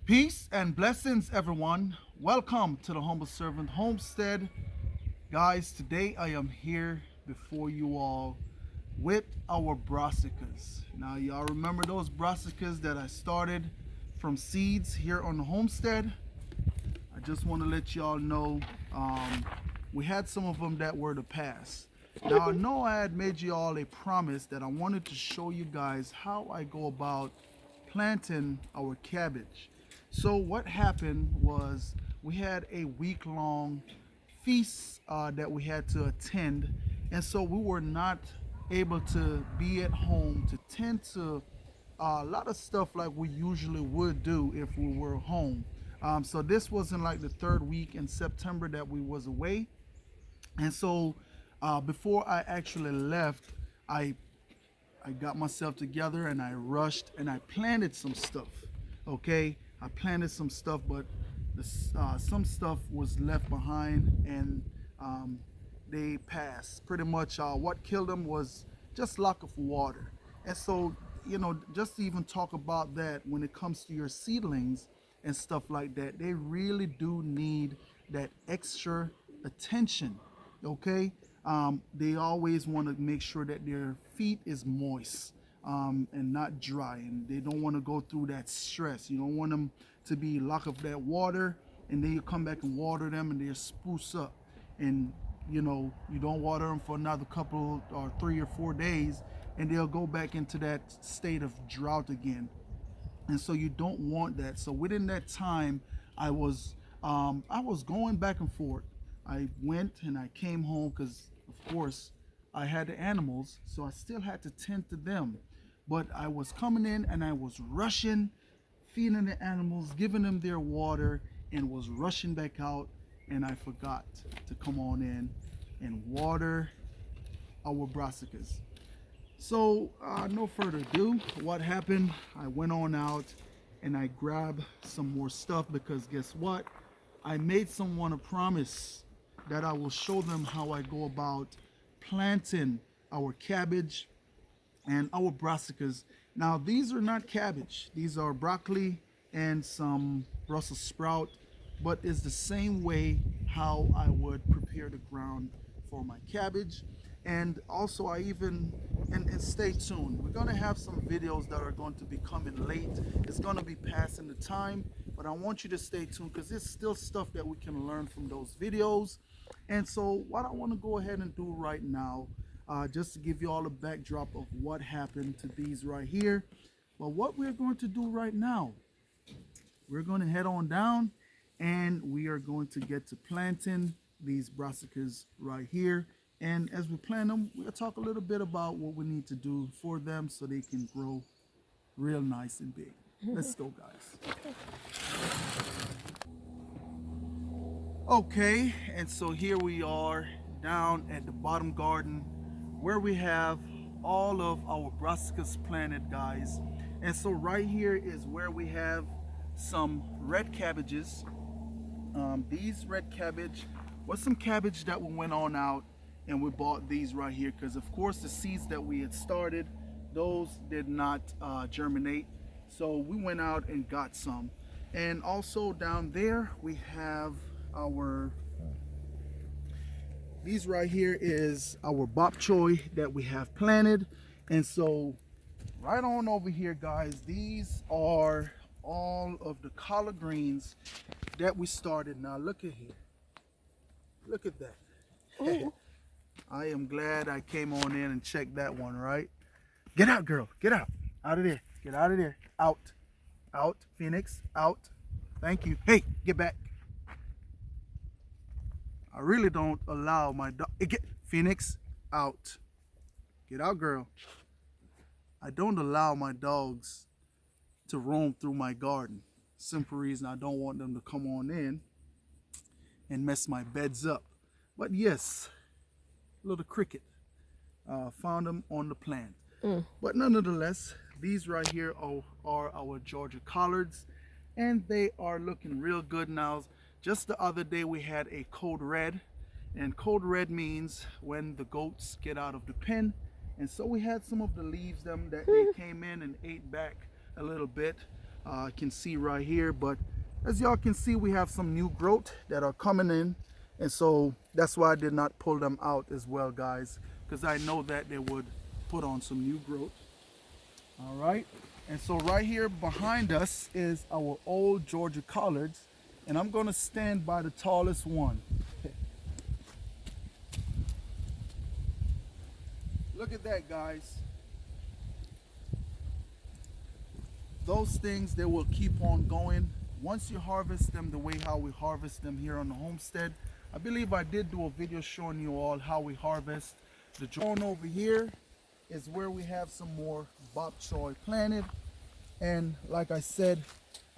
Peace and blessings, everyone. Welcome to the Humble Servant Homestead. Guys, today I am here before you all with our brassicas. Now, y'all remember those brassicas that I started from seeds here on the homestead? I just want to let y'all know we had some of them that were to pass. Now, I know I had made you all a promise that I wanted to show you guys how I go about planting our cabbage. So what happened was we had a week-long feast that we had to attend, and so we were not able to be at home to tend to a lot of stuff like we usually would do if we were home. So this was in like the third week in September that we was away, and so before I actually left, I I got myself together and I rushed and I planted some stuff. Okay, I planted some stuff, but some stuff was left behind and um, they passed. Pretty much, what killed them was just lack of water. And so, just to even talk about that when it comes to your seedlings and stuff like that, they really do need that extra attention. Okay, they always want to make sure that their feet is moist and not dry, and they don't want to go through that stress. You don't want them to be lock of that water, and then you come back and water them, and they're spruce up, and you don't water them for another couple or 3 or 4 days, and they'll go back into that state of drought again. And so you don't want that. So within that time, I was going back and forth. I went and I came home because, of course, I had the animals, so I still had to tend to them. But I was coming in and I was rushing, feeding the animals, giving them their water, and was rushing back out. And I forgot to come on in and water our brassicas. So, no further ado, what happened? I went on out and I grabbed some more stuff because guess what? I made someone a promise that I will show them how I go about planting our cabbage and our brassicas. Now, these are not cabbage, these are broccoli and some Brussels sprout, but it's the same way how I would prepare the ground for my cabbage. And also, and stay tuned. We're gonna have some videos that are going to be coming late. It's gonna be passing the time, but I want you to stay tuned because there's still stuff that we can learn from those videos. And so, what I want to go ahead and do right now, just to give you all a backdrop of what happened to these right here. But what we're going to do right now, we're going to head on down and we are going to get to planting these brassicas right here. And as we plant them, we'll talk a little bit about what we need to do for them so they can grow real nice and big. Let's go, guys. Okay, and so here we are down at the bottom garden where we have all of our brassicas planted, guys. And so right here is where we have some red cabbages. These red cabbage was some cabbage that we went on out and we bought these right here because of course the seeds that we had started, those did not germinate. So we went out and got some. And also down there we have our, these right here is our bok choy that we have planted. And so right on over here, guys, these are all of the collard greens that we started. Now look at here, look at that. I am glad I came on in and checked that one, right? Get out, girl, get out of there, get out of there, out, Phoenix, out. Thank you. Hey, get back. I really don't allow my dog. Get Phoenix, out. Get out, girl. I don't allow my dogs to roam through my garden. Simple reason I don't want them to come on in and mess my beds up. But yes, little cricket found them on the plant. But nonetheless, these right here are our Georgia collards, and they are looking real good now. Just the other day we had a code red, and code red means when the goats get out of the pen. And so we had some of the leaves them that they came in and ate back a little bit. I can see right here, but as y'all can see, we have some new growth that are coming in, and so that's why I did not pull them out as well, guys, because I know that they would put on some new growth. All right, and so right here behind us is our old Georgia collards, and I'm going to stand by the tallest one. Look at that, guys. Those things, they will keep on going once you harvest them the way how we harvest them here on the homestead. I believe I did do a video showing you all how we harvest the drone. Over here is where we have some more bok choy planted, and like I said,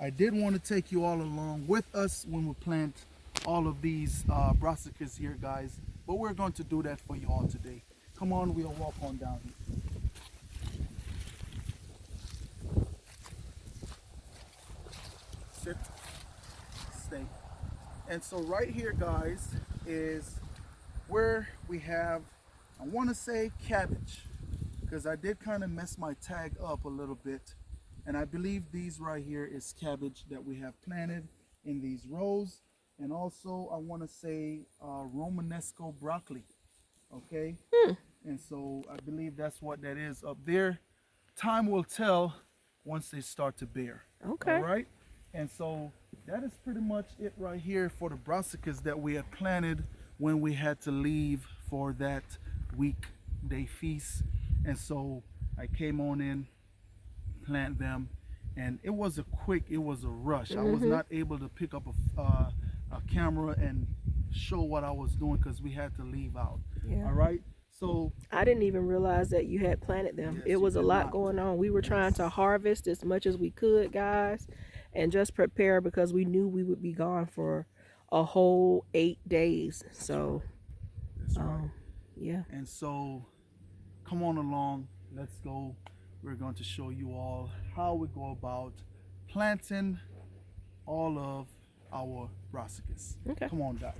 I did want to take you all along with us when we plant all of these brassicas here, guys, but we're going to do that for you all today. Come on, we'll walk on down here. Sit, stay. And so right here, guys, is where we have, I want to say, cabbage, because I did kind of mess my tag up a little bit, and I believe these right here is cabbage that we have planted in these rows. And also I want to say Romanesco broccoli. Okay. And so I believe that's what that is up there. Time will tell once they start to bear. Okay. All right. And so that is pretty much it right here for the brassicas that we had planted when we had to leave for that weekday feast. And so I came on in, plant them, and it was a rush. I was not able to pick up a camera and show what I was doing because we had to leave out. Yeah. All right. So I didn't even realize that you had planted them. Yes, it was a did lot not. going on. We were trying to harvest as much as we could, guys, and just prepare because we knew we would be gone for a whole 8 days. So, that's right. Yeah. And so come on along. Let's go. We're going to show you all how we go about planting all of our brassicas. Okay. Come on, guys.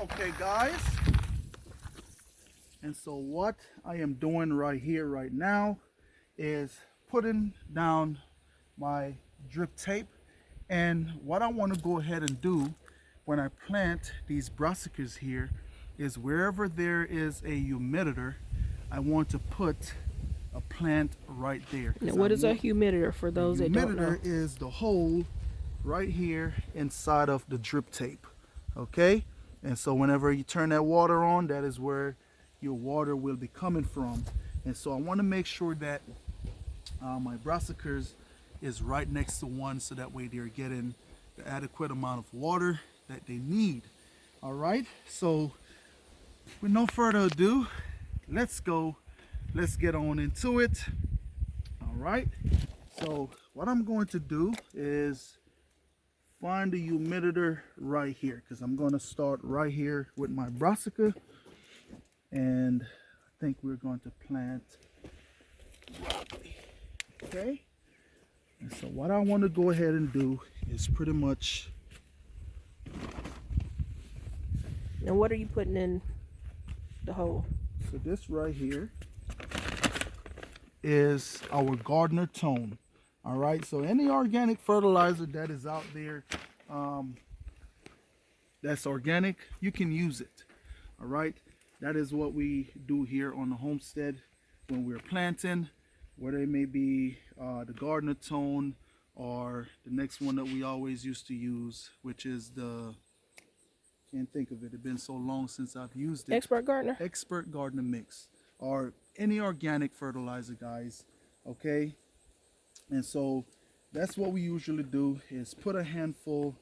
Okay, guys, and so what I am doing right here right now is putting down my drip tape, and what I want to go ahead and do when I plant these brassicas here is wherever there is a humiditor, I want to put a plant right there. Now, what is a humiditor for those that don't know? Humiditor is the hole right here inside of the drip tape. Okay, and so whenever you turn that water on, that is where your water will be coming from. And so I want to make sure that my brassicas is right next to one, so that way they're getting the adequate amount of water that they need. All right, so with no further ado, let's get on into it. All right, so what I'm going to do is find the humiditor right here, because I'm going to start right here with my brassica, and I think we're going to plant broccoli. Okay, and so what I want to go ahead and do is pretty much. And what are you putting in the hole? So this right here is our gardener tone. All right, so any organic fertilizer that is out there that's organic, you can use it. All right, that is what we do here on the homestead when we're planting, whether it may be the gardener tone or the next one that we always used to use, which is the, can't think of it, it's been so long since I've used it. Expert Gardener? Expert Gardener Mix, or any organic fertilizer, guys. Okay, and so that's what we usually do, is put a handful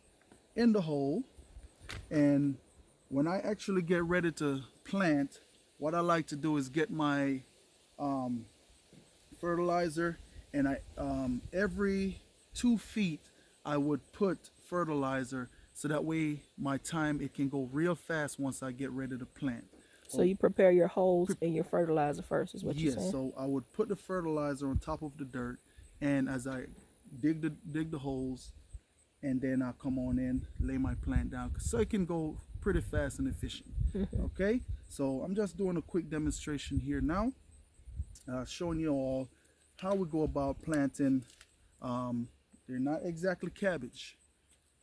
in the hole, and when I actually get ready to plant, what I like to do is get my fertilizer, and I every 2 feet I would put fertilizer so that way my time it can go real fast once I get ready to plant. So Oh, you prepare your holes and your fertilizer first, is what you're yes, saying? so I would put the fertilizer on top of the dirt, and as I dig the holes, and then I'll come on in, lay my plant down, so it can go pretty fast and efficient. Hmm. Okay, so I'm just doing a quick demonstration here now, showing you all how we go about planting. Um, they're not exactly cabbage,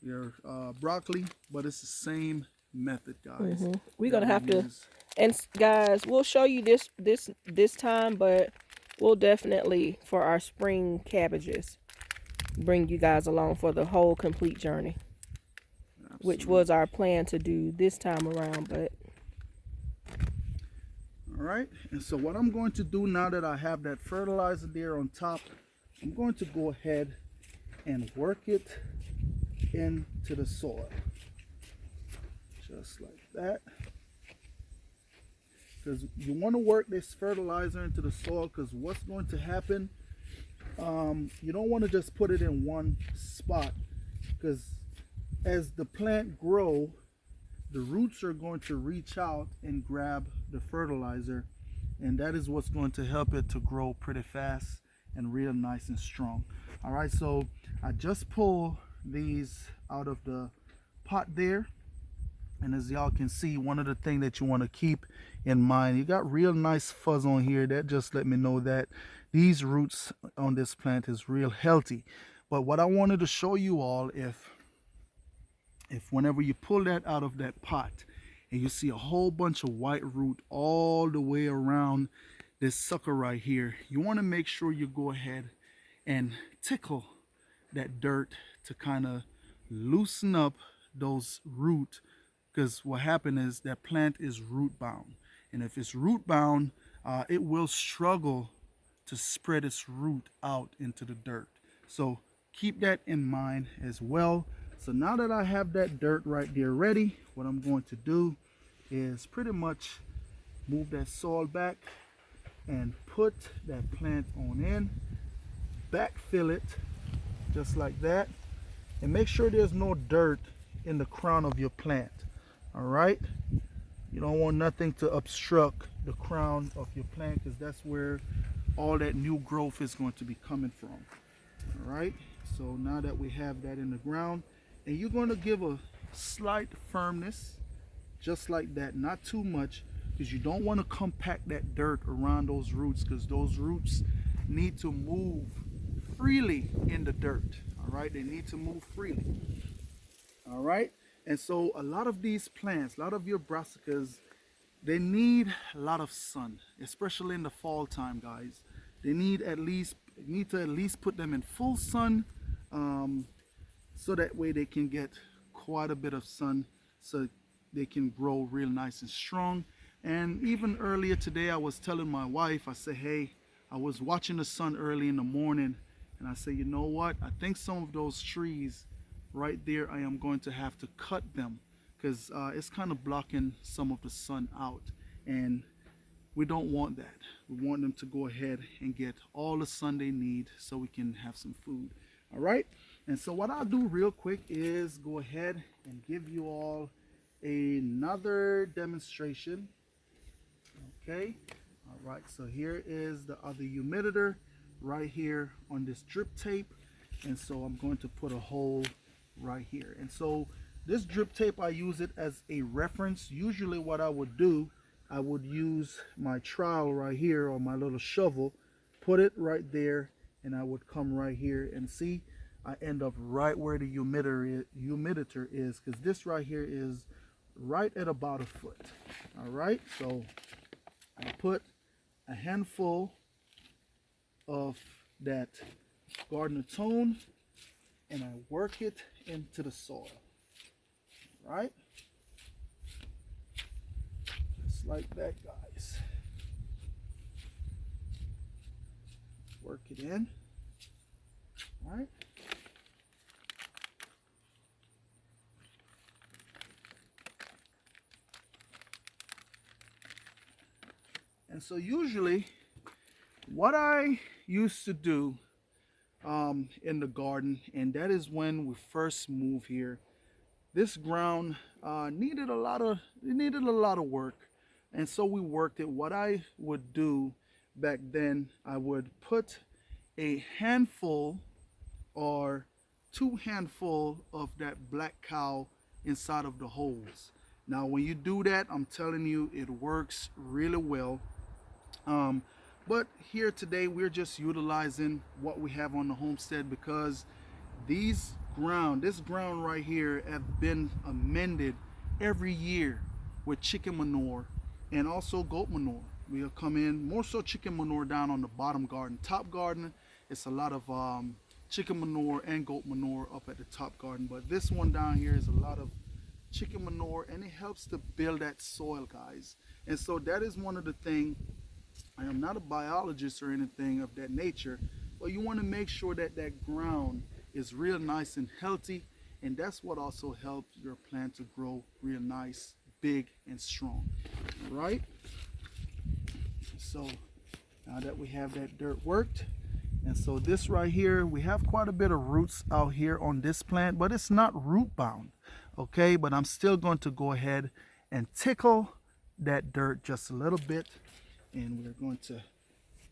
they're broccoli, but it's the same method, guys, We're that gonna we have to, use. and guys, we'll show you this time, but we'll definitely for our spring cabbages bring you guys along for the whole complete journey, which was Absolutely. our plan to do this time around. But All right, and so what I'm going to do now that I have that fertilizer there on top, I'm going to go ahead and work it into the soil, just like that. Because you want to work this fertilizer into the soil, because what's going to happen, you don't want to just put it in one spot, because as the plant grow, the roots are going to reach out and grab the fertilizer, and that is what's going to help it to grow pretty fast and real nice and strong. All right, so I just pull these out of the pot there, and as y'all can see, one of the things that you want to keep in mind, you got real nice fuzz on here. That just let me know that these roots on this plant is real healthy. But what I wanted to show you all, if whenever you pull that out of that pot and you see a whole bunch of white root all the way around this sucker right here, you want to make sure you go ahead and tickle that dirt to kind of loosen up those root, because what happened is that plant is root bound, and if it's root bound, it will struggle to spread its root out into the dirt. So keep that in mind as well. So now that I have that dirt right there ready, what I'm going to do is pretty much move that soil back and put that plant on in, backfill it just like that, and make sure there's no dirt in the crown of your plant. All right, you don't want nothing to obstruct the crown of your plant, because that's where all that new growth is going to be coming from. All right, so now that we have that in the ground, and you're going to give a slight firmness just like that, not too much, because you don't want to compact that dirt around those roots, because those roots need to move freely in the dirt. All right, they need to move freely. All right, and so a lot of these plants, a lot of your brassicas, they need a lot of sun, especially in the fall time, guys. They need to at least put them in full sun, um, so that way they can get quite a bit of sun, so they can grow real nice and strong. And even earlier today, I was telling my wife, I said, hey, I was watching the sun early in the morning, and I said, you know what, I think some of those trees right there, I am going to have to cut them, because it's kind of blocking some of the sun out, and we don't want that. We want them to go ahead and get all the sun they need so we can have some food. All right, and so what I'll do real quick is go ahead and give you all another demonstration. Okay, all right, so here is the other humiditor right here on this drip tape, and so I'm going to put a hole right here. And so this drip tape, I use it as a reference. Usually what I would do, I would use my trowel right here, or my little shovel, put it right there, and I would come right here, and see, I end up right where the humiditor is, because this right here is right at about a foot. All right, so I put a handful of that gardener tone, and I work it into the soil. Right, just like that, guys. Work it in. All right, and so usually what I used to do in the garden, and that is when we first moved here, this ground needed a lot of work, and so we worked it. What I would do back then, I would put a handful or two handful of that black cow inside of the holes. Now, when you do that, I'm telling you, it works really well. Um, but here today, we're just utilizing what we have on the homestead because this ground right here, have been amended every year with chicken manure and also goat manure. We'll come in more so chicken manure down on the bottom garden. Top garden, it's a lot of chicken manure and goat manure up at the top garden. But this one down here is a lot of chicken manure, and it helps to build that soil, guys. And so that is one of the things. I am not a biologist or anything of that nature, but you want to make sure that that ground is real nice and healthy, and that's what also helps your plant to grow real nice, big, and strong. All right. So now that we have that dirt worked, and so this right here, we have quite a bit of roots out here on this plant, but it's not root bound. Okay, but I'm still going to go ahead and tickle that dirt just a little bit, and we're going to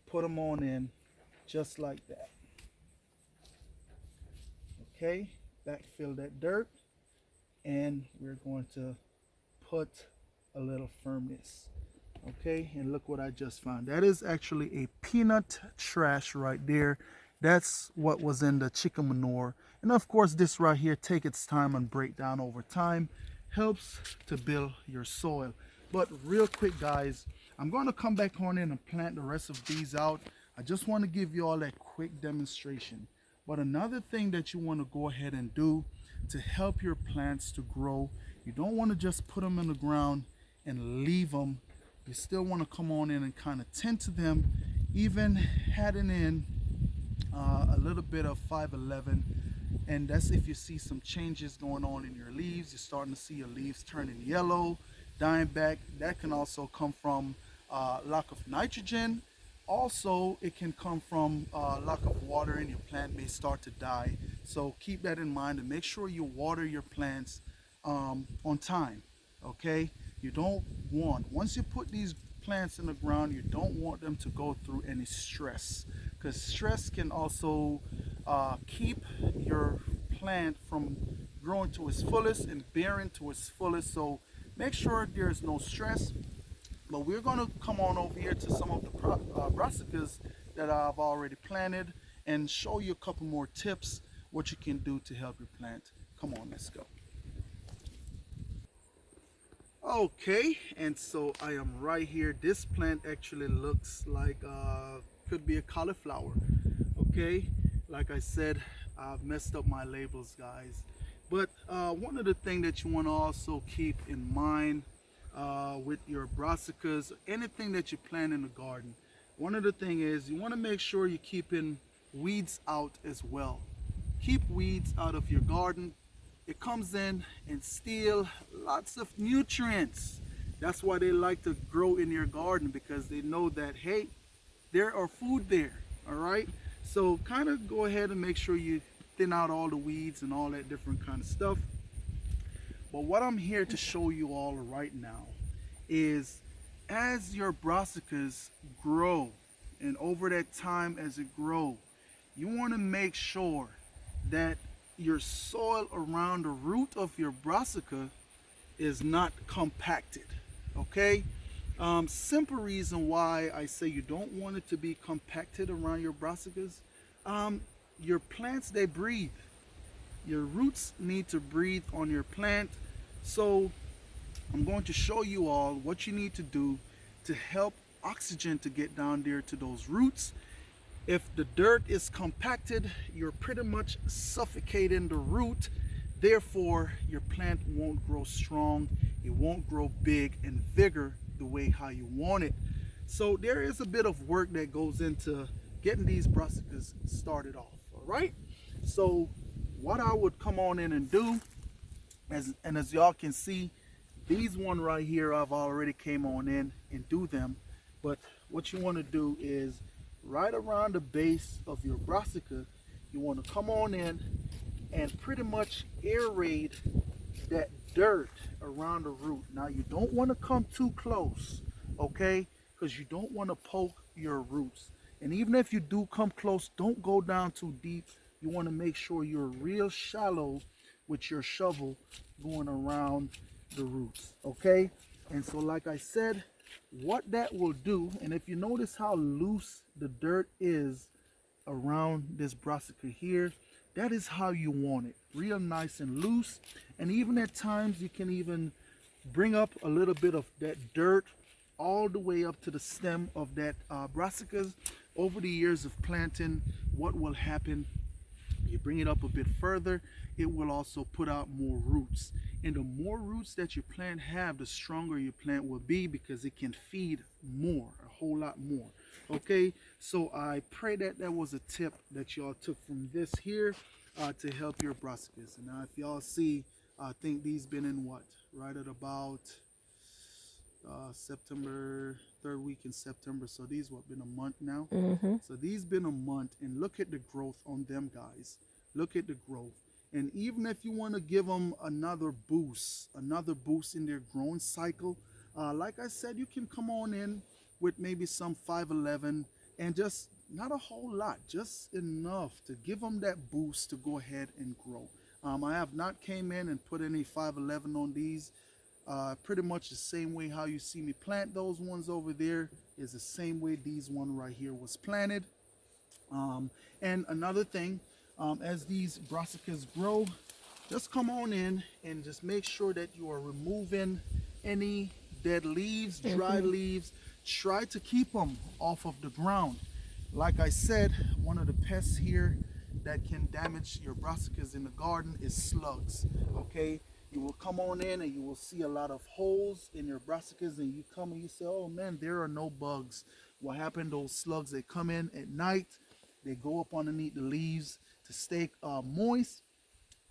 put them on in just like that. Okay, backfill that dirt, and we're going to put a little firmness. Okay, and look what I just found. That is actually a peanut trash right there. That's what was in the chicken manure. And of course, this right here take its time and break down over time, helps to build your soil. But real quick, guys, I'm going to come back on in and plant the rest of these out. I just want to give you all that quick demonstration. But another thing that you want to go ahead and do to help your plants to grow, you don't want to just put them in the ground and leave them. You still want to come on in and kind of tend to them, even adding in a little bit of 511, and that's if you see some changes going on in your leaves. You're starting to see your leaves turning yellow, dying back. That can also come from lack of nitrogen. Also, it can come from lack of water, and your plant may start to die. So keep that in mind and make sure you water your plants on time. Okay, you don't want, once you put these plants in the ground, you don't want them to go through any stress, because stress can also keep your plant from growing to its fullest and bearing to its fullest. So make sure there's no stress. But we're going to come on over here to some of the brassicas that I've already planted and show you a couple more tips what you can do to help your plant. Come on, let's go. Okay, and so I am right here. This plant actually looks like could be a cauliflower. Okay, like I said, I've messed up my labels, guys. But one of the things that you want to also keep in mind with your brassicas, anything that you plant in the garden, one of the things is you want to make sure you're keeping weeds out as well. Keep weeds out of your garden. It comes in and steal lots of nutrients. That's why they like to grow in your garden, because they know that, hey, there are food there. All right, so kind of go ahead and make sure you thin out all the weeds and all that different kind of stuff. But what I'm here to show you all right now is, as your brassicas grow, and over that time as it grow, you want to make sure that your soil around the root of your brassica is not compacted. Okay, simple reason why I say you don't want it to be compacted around your brassicas. Your plants, they breathe. Your roots need to breathe on your plant. So I'm going to show you all what you need to do to help oxygen to get down there to those roots. If the dirt is compacted, you're pretty much suffocating the root. Therefore, your plant won't grow strong. It won't grow big and vigor the way how you want it. So there is a bit of work that goes into getting these brassicas started off. All right. So what I would come on in and do, as y'all can see, these one right here, I've already came on in and do them. But what you want to do is, right around the base of your brassica, you want to come on in and pretty much aerate that dirt around the root. Now you don't want to come too close, okay? Because you don't want to poke your roots. And even if you do come close, don't go down too deep. You want to make sure you're real shallow with your shovel going around the roots, okay? And so like I said, what that will do, and if you notice how loose the dirt is around this brassica here, that is how you want it, real nice and loose. And even at times you can even bring up a little bit of that dirt all the way up to the stem of that brassicas. Over the years of planting, what will happen, you bring it up a bit further, it will also put out more roots. And the more roots that your plant have, the stronger your plant will be, because it can feed more, a whole lot more. Okay, so I pray that that was a tip that y'all took from this here to help your brassicas. And now if y'all see, I think these been in what, right at about September, third week in September. So these what, been a month now. Mm-hmm. So these been a month, and look at the growth on them, guys. Look at the growth. And even if you want to give them another boost in their growing cycle, like I said, you can come on in with maybe some 511, and just not a whole lot, just enough to give them that boost to go ahead and grow. I have not came in and put any 511 on these. Pretty much the same way how you see me plant those ones over there is the same way these one right here was planted. And another thing, as these brassicas grow, just come on in and just make sure that you are removing any dead leaves, dry leaves. Try to keep them off of the ground. Like I said, one of the pests here that can damage your brassicas in the garden is slugs. Okay, you will come on in and you will see a lot of holes in your brassicas, and you come and you say, oh man, there are no bugs. What happened, those slugs, they come in at night, they go up underneath the leaves to stay moist,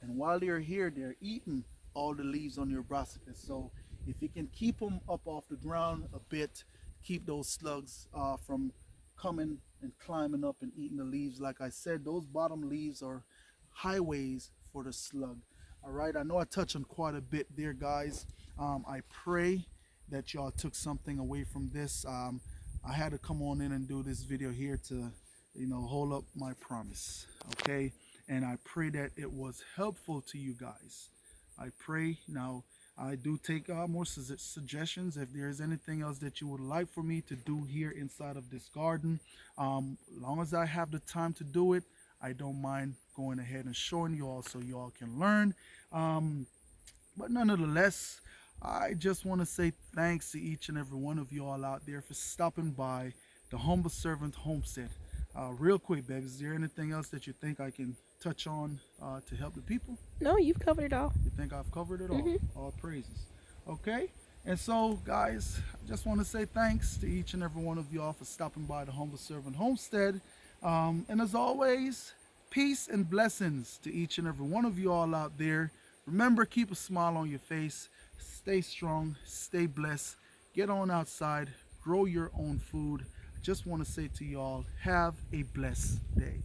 and while they're here, they're eating all the leaves on your brassicas. So if you can keep them up off the ground a bit, keep those slugs from coming and climbing up and eating the leaves. Like I said, those bottom leaves are highways for the slug. All right, I know I touched on quite a bit there, guys. I pray that y'all took something away from this. I had to come on in and do this video here to, hold up my promise. Okay, and I pray that it was helpful to you guys. I pray. Now, I do take more suggestions. If there's anything else that you would like for me to do here inside of this garden, long as I have the time to do it, I don't mind going ahead and showing you all so you all can learn. But nonetheless, I just want to say thanks to each and every one of you all out there for stopping by the Humble Servant Homestead. Real quick, baby, is there anything else that you think I can touch on to help the people? No, you've covered it all. You think I've covered it all? All praises. Okay. And so, guys, I just want to say thanks to each and every one of y'all for stopping by the Humble Servant Homestead. And as always, peace and blessings to each and every one of you all out there. Remember, keep a smile on your face. Stay strong. Stay blessed. Get on outside. Grow your own food. I just want to say to y'all, have a blessed day.